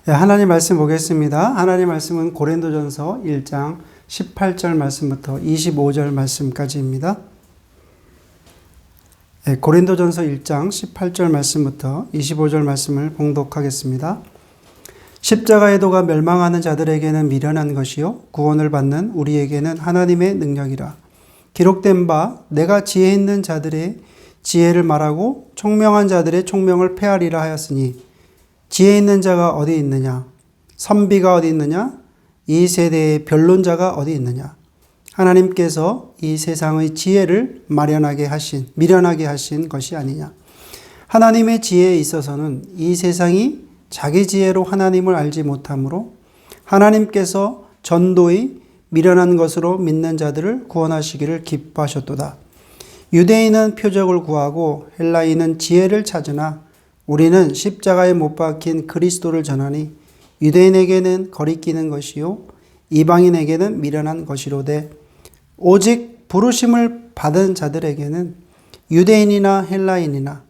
하나님 말씀 보겠습니다. 하나님 말씀은 고린도전서 1장 18절 말씀부터 25절 말씀까지입니다. 고린도전서 1장 18절 말씀부터 25절 말씀을 봉독하겠습니다. 십자가의 도가 멸망하는 자들에게는 미련한 것이요 구원을 받는 우리에게는 하나님의 능력이라. 기록된 바 내가 지혜 있는 자들의 지혜를 말하고 총명한 자들의 총명을 폐하리라 하였으니 지혜 있는 자가 어디 있느냐? 선비가 어디 있느냐? 이 세대의 변론자가 어디 있느냐? 하나님께서 이 세상의 지혜를 미련하게 하신 것이 아니냐? 하나님의 지혜에 있어서는 이 세상이 자기 지혜로 하나님을 알지 못하므로 하나님께서 전도의 미련한 것으로 믿는 자들을 구원하시기를 기뻐하셨도다. 유대인은 표적을 구하고 헬라인은 지혜를 찾으나 우리는 십자가에 못 박힌 그리스도를 전하니 유대인에게는 거리끼는 것이요 이방인에게는 미련한 것이로되 오직 부르심을 받은 자들에게는 유대인이나 헬라인이나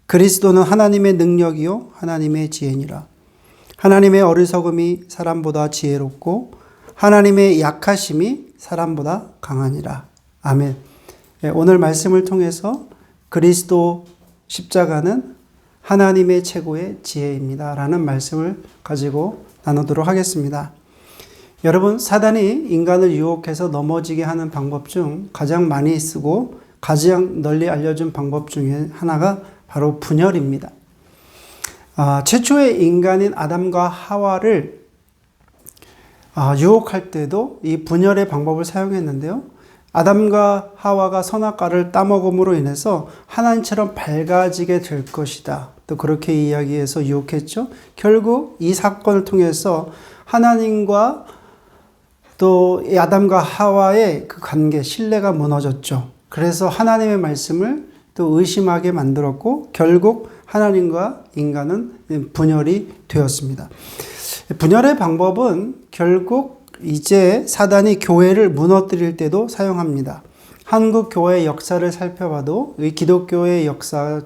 그리스도는 하나님의 능력이요 하나님의 지혜니라. 하나님의 어리석음이 사람보다 지혜롭고 하나님의 약하심이 사람보다 강하니라. 아멘. 오늘 말씀을 통해서 그리스도 십자가는 하나님의 최고의 지혜입니다 라는 말씀을 가지고 나누도록 하겠습니다. 여러분, 사단이 인간을 유혹해서 넘어지게 하는 방법 중 가장 많이 쓰고 가장 널리 알려진 방법 중에 하나가 바로 분열입니다. 최초의 인간인 아담과 하와를 유혹할 때도 이 분열의 방법을 사용했는데요. 아담과 하와가 선악과를 따먹음으로 인해서 하나님처럼 밝아지게 될 것이다. 또 그렇게 이야기해서 유혹했죠. 결국 이 사건을 통해서 하나님과 또 아담과 하와의 그 관계, 신뢰가 무너졌죠. 그래서 하나님의 말씀을 또 의심하게 만들었고 결국 하나님과 인간은 분열이 되었습니다. 분열의 방법은 결국 이제 사단이 교회를 무너뜨릴 때도 사용합니다. 한국 교회의 역사를 살펴봐도 이 기독교의 역사를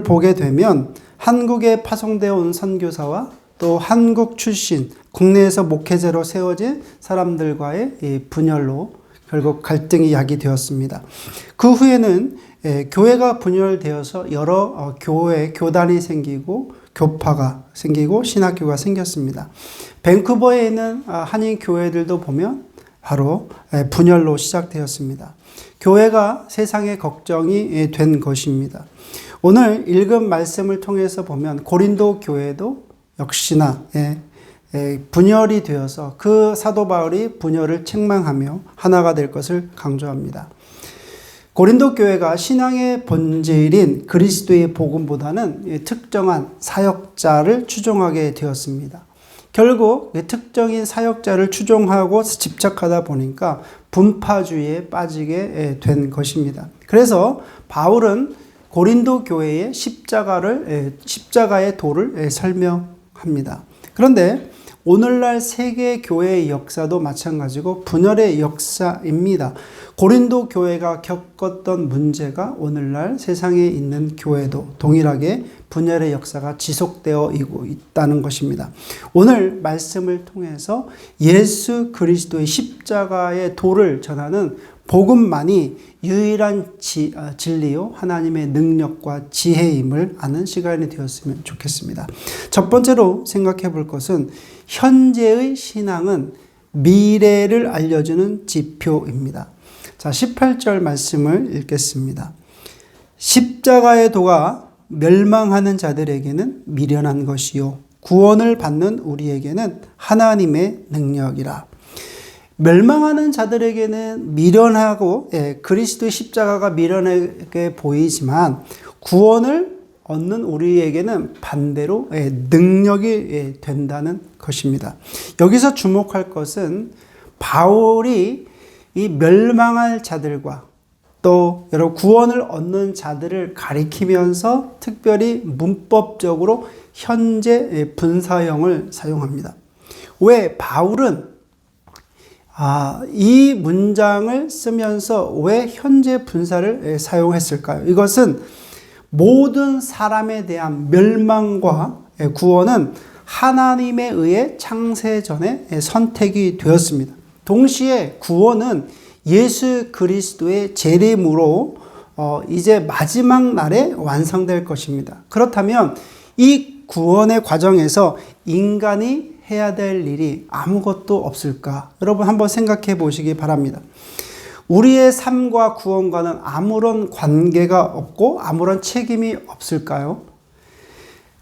보게 되면 한국에 파송되어 온 선교사와 또 한국 출신, 국내에서 목회자로 세워진 사람들과의 이 분열로 결국 갈등이 야기되었습니다. 그 후에는 교회가 분열되어서 여러 교단이 생기고 교파가 생기고 신학교가 생겼습니다. 밴쿠버에 있는 한인 교회들도 보면 바로 분열로 시작되었습니다. 교회가 세상의 걱정이 된 것입니다. 오늘 읽은 말씀을 통해서 보면 고린도 교회도 역시나 분열이 되어서 그 사도 바울이 분열을 책망하며 하나가 될 것을 강조합니다. 고린도 교회가 신앙의 본질인 그리스도의 복음보다는 특정한 사역자를 추종하게 되었습니다. 결국 특정인 사역자를 추종하고 집착하다 보니까 분파주의에 빠지게 된 것입니다. 그래서 바울은 고린도 교회의 십자가의 도를 설명합니다. 그런데 오늘날 세계 교회의 역사도 마찬가지고 분열의 역사입니다. 고린도 교회가 겪었던 문제가 오늘날 세상에 있는 교회도 동일하게 분열의 역사가 지속되어 있다는 것입니다. 오늘 말씀을 통해서 예수 그리스도의 십자가의 도를 전하는 복음만이 유일한 진리요 하나님의 능력과 지혜임을 아는 시간이 되었으면 좋겠습니다. 첫 번째로 생각해 볼 것은 현재의 신앙은 미래를 알려주는 지표입니다. 자, 18절 말씀을 읽겠습니다. 십자가의 도가 멸망하는 자들에게는 미련한 것이요 구원을 받는 우리에게는 하나님의 능력이라. 멸망하는 자들에게는 미련하고 그리스도의 십자가가 미련하게 보이지만 구원을 얻는 우리에게는 반대로 능력이 된다는 것입니다. 여기서 주목할 것은 바울이 이 멸망할 자들과 또 여러 구원을 얻는 자들을 가리키면서 특별히 문법적으로 현재 분사형을 사용합니다. 왜 바울은 이 문장을 쓰면서 왜 현재 분사를 사용했을까요? 이것은 모든 사람에 대한 멸망과 구원은 하나님에 의해 창세 전에 선택이 되었습니다. 동시에 구원은 예수 그리스도의 재림으로 이제 마지막 날에 완성될 것입니다. 그렇다면 이 구원의 과정에서 인간이 해야 될 일이 아무것도 없을까? 여러분 한번 생각해 보시기 바랍니다. 우리의 삶과 구원과는 아무런 관계가 없고 아무런 책임이 없을까요?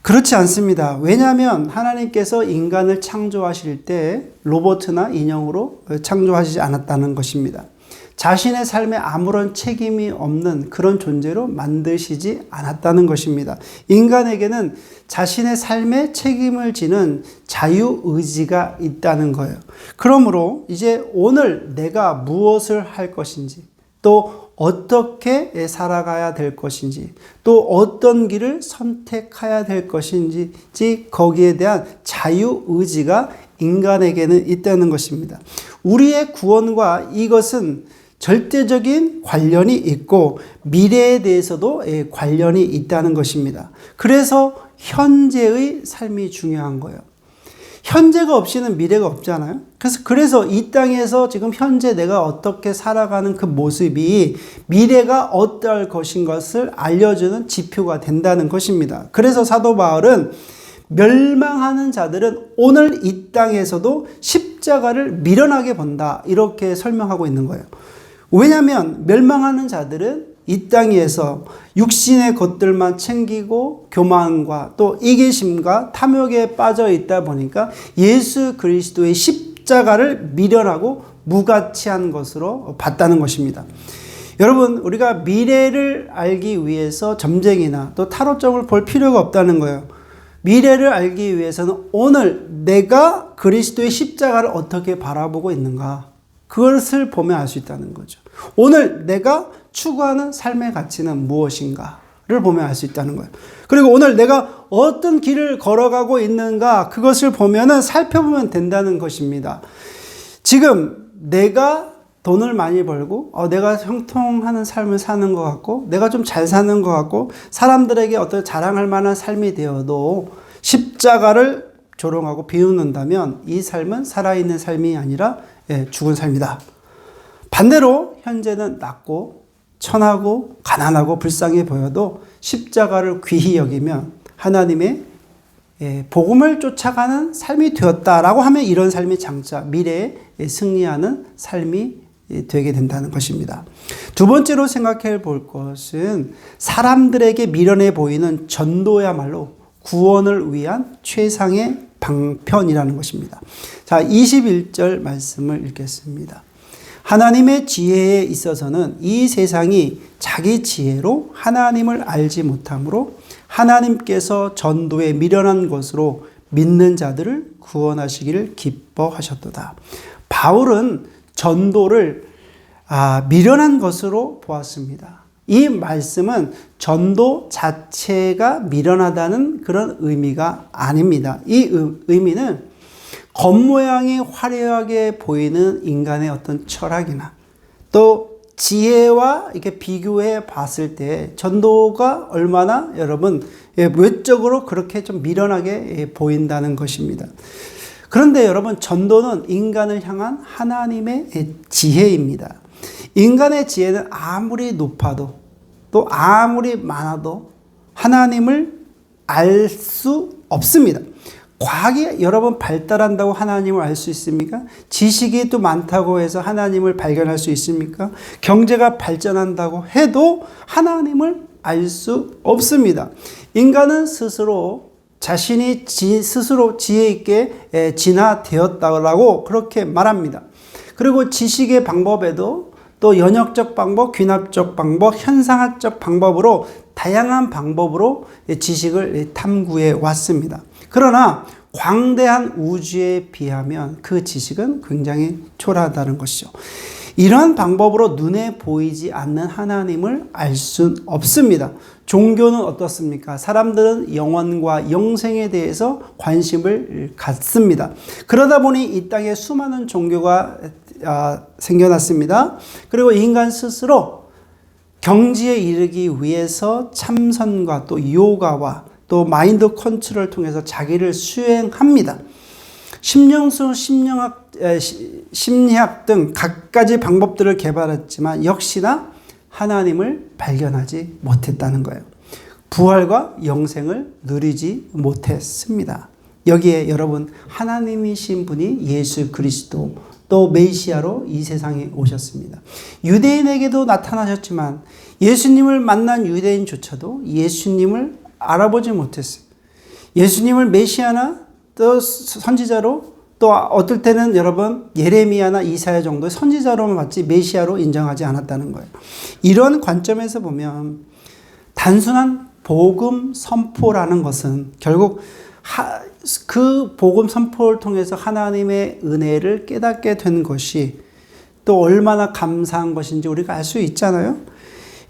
그렇지 않습니다. 왜냐하면 하나님께서 인간을 창조하실 때 로봇이나 인형으로 창조하시지 않았다는 것입니다. 자신의 삶에 아무런 책임이 없는 그런 존재로 만드시지 않았다는 것입니다. 인간에게는 자신의 삶에 책임을 지는 자유의지가 있다는 거예요. 그러므로 이제 오늘 내가 무엇을 할 것인지, 또 어떻게 살아가야 될 것인지, 또 어떤 길을 선택해야 될 것인지 거기에 대한 자유의지가 인간에게는 있다는 것입니다. 우리의 구원과 이것은 절대적인 관련이 있고 미래에 대해서도 관련이 있다는 것입니다. 그래서 현재의 삶이 중요한 거예요. 현재가 없이는 미래가 없잖아요. 그래서 이 땅에서 지금 현재 내가 어떻게 살아가는 그 모습이 미래가 어떠할 것인 것을 알려주는 지표가 된다는 것입니다. 그래서 사도 바울은 멸망하는 자들은 오늘 이 땅에서도 십자가를 미련하게 본다, 이렇게 설명하고 있는 거예요. 왜냐하면 멸망하는 자들은 이 땅에서 육신의 것들만 챙기고 교만과 또 이기심과 탐욕에 빠져 있다 보니까 예수 그리스도의 십자가를 미련하고 무가치한 것으로 봤다는 것입니다. 여러분, 우리가 미래를 알기 위해서 점쟁이나 또 타로점을 볼 필요가 없다는 거예요. 미래를 알기 위해서는 오늘 내가 그리스도의 십자가를 어떻게 바라보고 있는가, 그것을 보면 알 수 있다는 거죠. 오늘 내가 추구하는 삶의 가치는 무엇인가를 보면 알 수 있다는 거예요. 그리고 오늘 내가 어떤 길을 걸어가고 있는가, 그것을 보면은 살펴보면 된다는 것입니다. 지금 내가 돈을 많이 벌고 내가 형통하는 삶을 사는 것 같고 내가 좀 잘 사는 것 같고 사람들에게 어떤 자랑할 만한 삶이 되어도 십자가를 조롱하고 비웃는다면 이 삶은 살아있는 삶이 아니라 죽은 삶이다. 반대로 현재는 낮고 천하고 가난하고 불쌍해 보여도 십자가를 귀히 여기면 하나님의 복음을 쫓아가는 삶이 되었다라고 하면 이런 삶이 장차 미래에 승리하는 삶이 되게 된다는 것입니다. 두 번째로 생각해 볼 것은 사람들에게 미련해 보이는 전도야말로 구원을 위한 최상의 방편이라는 것입니다. 자, 21절 말씀을 읽겠습니다. 하나님의 지혜에 있어서는 이 세상이 자기 지혜로 하나님을 알지 못하므로 하나님께서 전도에 미련한 것으로 믿는 자들을 구원하시기를 기뻐하셨도다. 바울은 전도를 미련한 것으로 보았습니다. 이 말씀은 전도 자체가 미련하다는 그런 의미가 아닙니다. 이 의미는 겉모양이 화려하게 보이는 인간의 어떤 철학이나 또 지혜와 이렇게 비교해 봤을 때 전도가 얼마나 여러분 외적으로 그렇게 좀 미련하게 보인다는 것입니다. 그런데 여러분, 전도는 인간을 향한 하나님의 지혜입니다. 인간의 지혜는 아무리 높아도 또 아무리 많아도 하나님을 알 수 없습니다. 과학이 여러분 발달한다고 하나님을 알 수 있습니까? 지식이 또 많다고 해서 하나님을 발견할 수 있습니까? 경제가 발전한다고 해도 하나님을 알 수 없습니다. 인간은 스스로 자신이 스스로 지혜 있게 진화되었다고 그렇게 말합니다. 그리고 지식의 방법에도 또 연역적 방법, 귀납적 방법, 현상학적 방법으로 다양한 방법으로 지식을 탐구해 왔습니다. 그러나 광대한 우주에 비하면 그 지식은 굉장히 초라하다는 것이죠. 이러한 방법으로 눈에 보이지 않는 하나님을 알 수는 없습니다. 종교는 어떻습니까? 사람들은 영원과 영생에 대해서 관심을 갖습니다. 그러다 보니 이 땅에 수많은 종교가 생겨났습니다. 그리고 인간 스스로 경지에 이르기 위해서 참선과 또 요가와 또 또 마인드 컨트롤을 통해서 자기를 수행합니다. 심령수, 심리학 등 갖가지 방법들을 개발했지만 역시나 하나님을 발견하지 못했다는 거예요. 부활과 영생을 누리지 못했습니다. 여기에 여러분, 하나님이신 분이 예수 그리스도 또 메시아로 이 세상에 오셨습니다. 유대인에게도 나타나셨지만 예수님을 만난 유대인조차도 예수님을 알아보지 못했어요. 예수님을 메시아나 또 선지자로, 또 어떨 때는 여러분 예레미야나 이사야 정도의 선지자로만 봤지 메시아로 인정하지 않았다는 거예요. 이런 관점에서 보면 단순한 복음 선포라는 것은 결국 그 복음 선포를 통해서 하나님의 은혜를 깨닫게 된 것이 또 얼마나 감사한 것인지 우리가 알 수 있잖아요.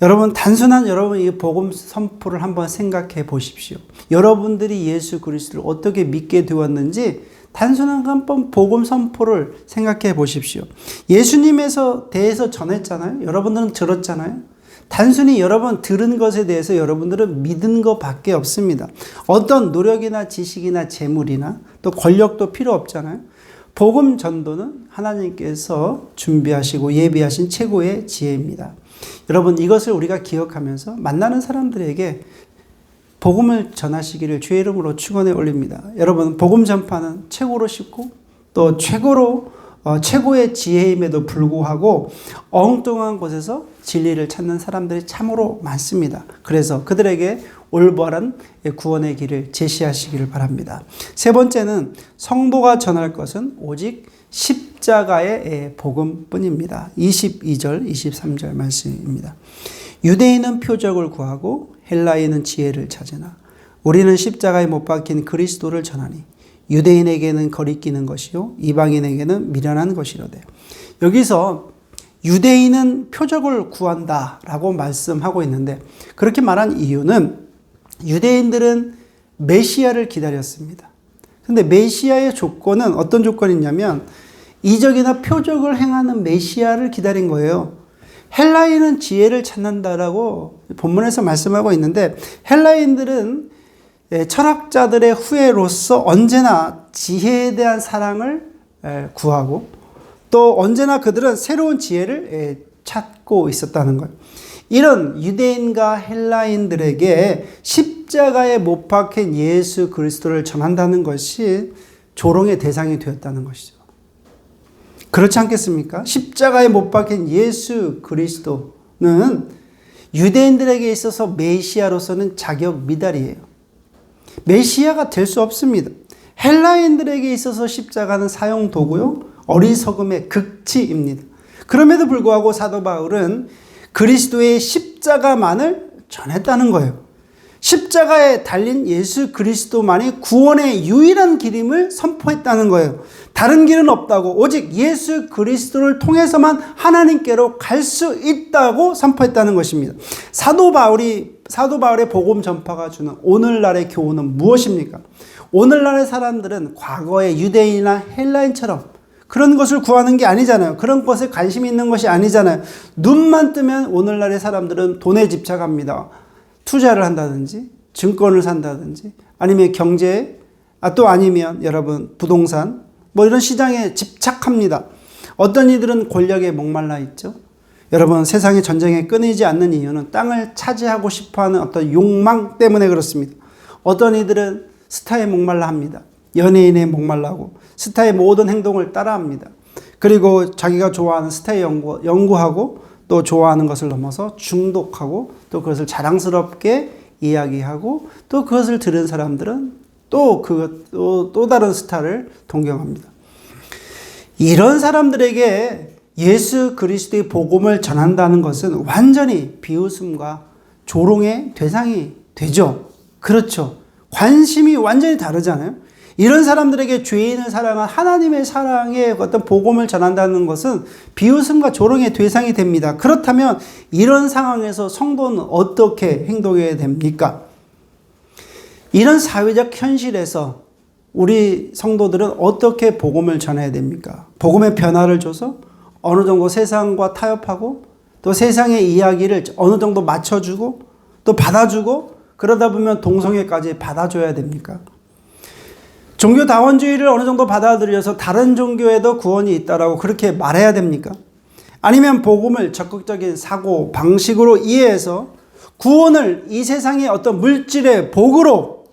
여러분, 단순한 여러분 이 복음 선포를 한번 생각해 보십시오. 여러분들이 예수 그리스도를 어떻게 믿게 되었는지 단순한 한번 복음 선포를 생각해 보십시오. 예수님에서 대해서 전했잖아요. 여러분들은 들었잖아요. 단순히 여러분 들은 것에 대해서 여러분들은 믿은 것밖에 없습니다. 어떤 노력이나 지식이나 재물이나 또 권력도 필요 없잖아요. 복음 전도는 하나님께서 준비하시고 예비하신 최고의 지혜입니다. 여러분, 이것을 우리가 기억하면서 만나는 사람들에게 복음을 전하시기를 주의 이름으로 축원해 올립니다. 여러분, 복음 전파는 최고로 쉽고 또 최고의 지혜임에도 불구하고 엉뚱한 곳에서 진리를 찾는 사람들이 참으로 많습니다. 그래서 그들에게 올바른 구원의 길을 제시하시기를 바랍니다. 세 번째는 성도가 전할 것은 오직 십자가의 복음뿐입니다. 22절, 23절 말씀입니다. 유대인은 표적을 구하고 헬라인은 지혜를 찾으나 우리는 십자가에 못 박힌 그리스도를 전하니 유대인에게는 거리끼는 것이요 이방인에게는 미련한 것이로되. 여기서 유대인은 표적을 구한다라고 말씀하고 있는데, 그렇게 말한 이유는 유대인들은 메시아를 기다렸습니다. 근데 메시아의 조건은 어떤 조건이냐면 이적이나 표적을 행하는 메시아를 기다린 거예요. 헬라인은 지혜를 찾는다라고 본문에서 말씀하고 있는데, 헬라인들은 철학자들의 후예로서 언제나 지혜에 대한 사랑을 구하고 또 언제나 그들은 새로운 지혜를 찾고 있었다는 거예요. 이런 유대인과 헬라인들에게 십자가에 못 박힌 예수 그리스도를 전한다는 것이 조롱의 대상이 되었다는 것이죠. 그렇지 않겠습니까? 십자가에 못 박힌 예수 그리스도는 유대인들에게 있어서 메시아로서는 자격 미달이에요. 메시아가 될 수 없습니다. 헬라인들에게 있어서 십자가는 사용 도구요, 어리석음의 극치입니다. 그럼에도 불구하고 사도 바울은 그리스도의 십자가만을 전했다는 거예요. 십자가에 달린 예수 그리스도만이 구원의 유일한 길임을 선포했다는 거예요. 다른 길은 없다고, 오직 예수 그리스도를 통해서만 하나님께로 갈 수 있다고 선포했다는 것입니다. 사도 바울의 복음 전파가 주는 오늘날의 교훈은 무엇입니까? 오늘날의 사람들은 과거의 유대인이나 헬라인처럼 그런 것을 구하는 게 아니잖아요. 그런 것에 관심이 있는 것이 아니잖아요. 눈만 뜨면 오늘날의 사람들은 돈에 집착합니다. 투자를 한다든지 증권을 산다든지 아니면 경제, 또 아니면 여러분 부동산, 뭐 이런 시장에 집착합니다. 어떤 이들은 권력에 목말라 있죠. 여러분, 세상의 전쟁에 끊이지 않는 이유는 땅을 차지하고 싶어하는 어떤 욕망 때문에 그렇습니다. 어떤 이들은 스타에 목말라 합니다. 연예인에 목말라하고 스타의 모든 행동을 따라합니다. 그리고 자기가 좋아하는 스타에 연구하고 또 좋아하는 것을 넘어서 중독하고 또 그것을 자랑스럽게 이야기하고 또 그것을 들은 사람들은 또 다른 스타를 동경합니다. 이런 사람들에게 예수 그리스도의 복음을 전한다는 것은 완전히 비웃음과 조롱의 대상이 되죠. 그렇죠. 관심이 완전히 다르잖아요. 이런 사람들에게 죄인을 사랑한 하나님의 사랑의 어떤 복음을 전한다는 것은 비웃음과 조롱의 대상이 됩니다. 그렇다면 이런 상황에서 성도는 어떻게 행동해야 됩니까? 이런 사회적 현실에서 우리 성도들은 어떻게 복음을 전해야 됩니까? 복음의 변화를 줘서 어느 정도 세상과 타협하고 또 세상의 이야기를 어느 정도 맞춰주고 또 받아주고 그러다 보면 동성애까지 받아줘야 됩니까? 종교다원주의를 어느 정도 받아들여서 다른 종교에도 구원이 있다라고 그렇게 말해야 됩니까? 아니면 복음을 적극적인 사고 방식으로 이해해서 구원을 이 세상의 어떤 물질의 복으로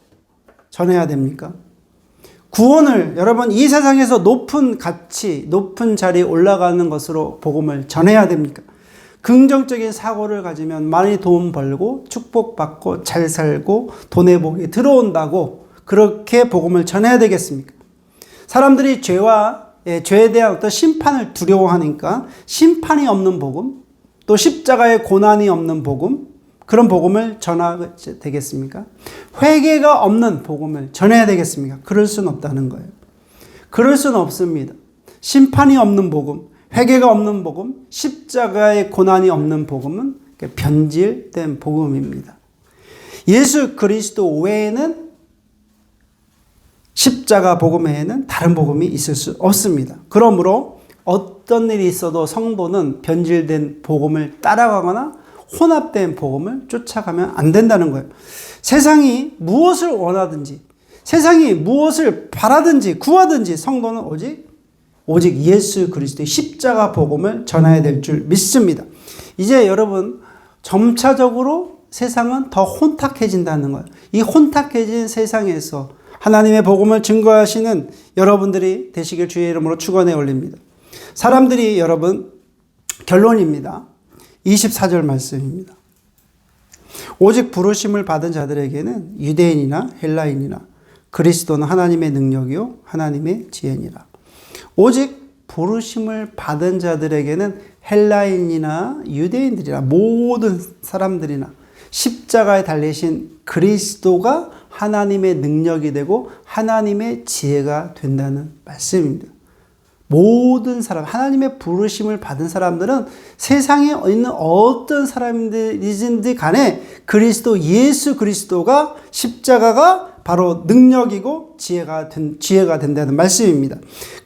전해야 됩니까? 구원을 여러분 이 세상에서 높은 가치, 높은 자리에 올라가는 것으로 복음을 전해야 됩니까? 긍정적인 사고를 가지면 많이 돈 벌고 축복받고 잘 살고 돈의 복이 들어온다고 그렇게 복음을 전해야 되겠습니까? 사람들이 죄에 대한 어떤 심판을 두려워하니까 심판이 없는 복음, 또 십자가의 고난이 없는 복음, 그런 복음을 전해야 되겠습니까? 회개가 없는 복음을 전해야 되겠습니까? 그럴 수는 없다는 거예요. 그럴 수는 없습니다. 심판이 없는 복음, 회개가 없는 복음, 십자가의 고난이 없는 복음은 변질된 복음입니다. 예수 그리스도 외에는 십자가 복음 외에는 다른 복음이 있을 수 없습니다. 그러므로 어떤 일이 있어도 성도는 변질된 복음을 따라가거나 혼합된 복음을 쫓아가면 안 된다는 거예요. 세상이 무엇을 원하든지, 세상이 무엇을 바라든지 구하든지 성도는 오직 예수 그리스도의 십자가 복음을 전해야 될 줄 믿습니다. 이제 여러분 점차적으로 세상은 더 혼탁해진다는 거예요. 이 혼탁해진 세상에서 하나님의 복음을 증거하시는 여러분들이 되시길 주의 이름으로 축원해 올립니다. 사람들이 여러분 결론입니다. 24절 말씀입니다. 오직 부르심을 받은 자들에게는 유대인이나 헬라인이나 그리스도는 하나님의 능력이요 하나님의 지혜니라. 오직 부르심을 받은 자들에게는 헬라인이나 유대인들이나 모든 사람들이나 십자가에 달리신 그리스도가 하나님의 능력이 되고 하나님의 지혜가 된다는 말씀입니다. 모든 사람, 하나님의 부르심을 받은 사람들은 세상에 있는 어떤 사람들이든지 간에 예수 그리스도가 십자가가 바로 능력이고 지혜가 된다는 말씀입니다.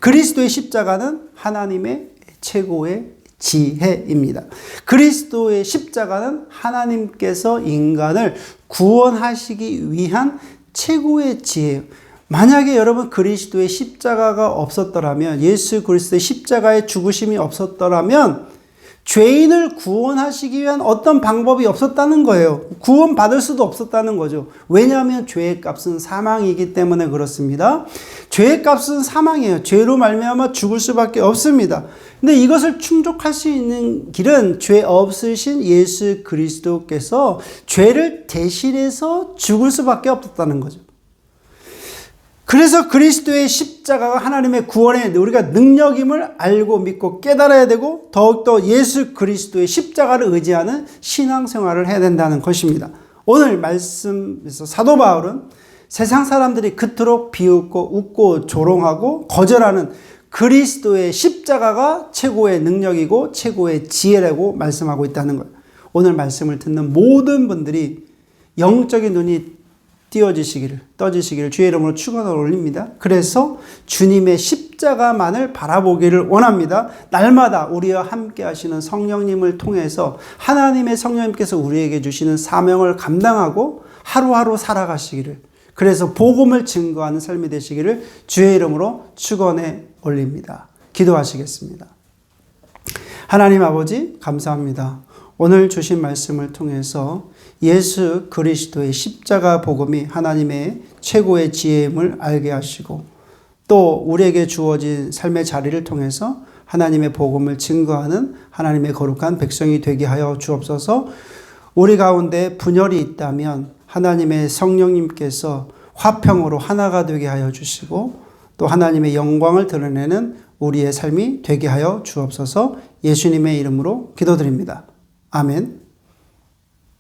그리스도의 십자가는 하나님의 최고의 지혜입니다. 그리스도의 십자가는 하나님께서 인간을 구원하시기 위한 최고의 지혜예요. 만약에 여러분 그리스도의 십자가가 없었더라면, 예수 그리스도의 십자가의 죽으심이 없었더라면 죄인을 구원하시기 위한 어떤 방법이 없었다는 거예요. 구원받을 수도 없었다는 거죠. 왜냐하면 죄의 값은 사망이기 때문에 그렇습니다. 죄의 값은 사망이에요. 죄로 말미암아 죽을 수밖에 없습니다. 근데 이것을 충족할 수 있는 길은 죄 없으신 예수 그리스도께서 죄를 대신해서 죽을 수밖에 없었다는 거죠. 그래서 그리스도의 십자가가 하나님의 구원의 우리가 능력임을 알고 믿고 깨달아야 되고 더욱더 예수 그리스도의 십자가를 의지하는 신앙생활을 해야 된다는 것입니다. 오늘 말씀에서 사도 바울은 세상 사람들이 그토록 비웃고 웃고 조롱하고 거절하는 그리스도의 십자가가 최고의 능력이고 최고의 지혜라고 말씀하고 있다는 거예요. 오늘 말씀을 듣는 모든 분들이 영적인 눈이 떠지시기를 주의 이름으로 축원을 올립니다. 그래서 주님의 십자가만을 바라보기를 원합니다. 날마다 우리와 함께 하시는 성령님을 통해서 하나님의 성령님께서 우리에게 주시는 사명을 감당하고 하루하루 살아가시기를, 그래서 복음을 증거하는 삶이 되시기를 주의 이름으로 축원해 올립니다. 기도하시겠습니다. 하나님 아버지 감사합니다. 오늘 주신 말씀을 통해서 예수 그리스도의 십자가 복음이 하나님의 최고의 지혜임을 알게 하시고 또 우리에게 주어진 삶의 자리를 통해서 하나님의 복음을 증거하는 하나님의 거룩한 백성이 되게 하여 주옵소서. 우리 가운데 분열이 있다면 하나님의 성령님께서 화평으로 하나가 되게 하여 주시고 또 하나님의 영광을 드러내는 우리의 삶이 되게 하여 주옵소서. 예수님의 이름으로 기도드립니다. 아멘.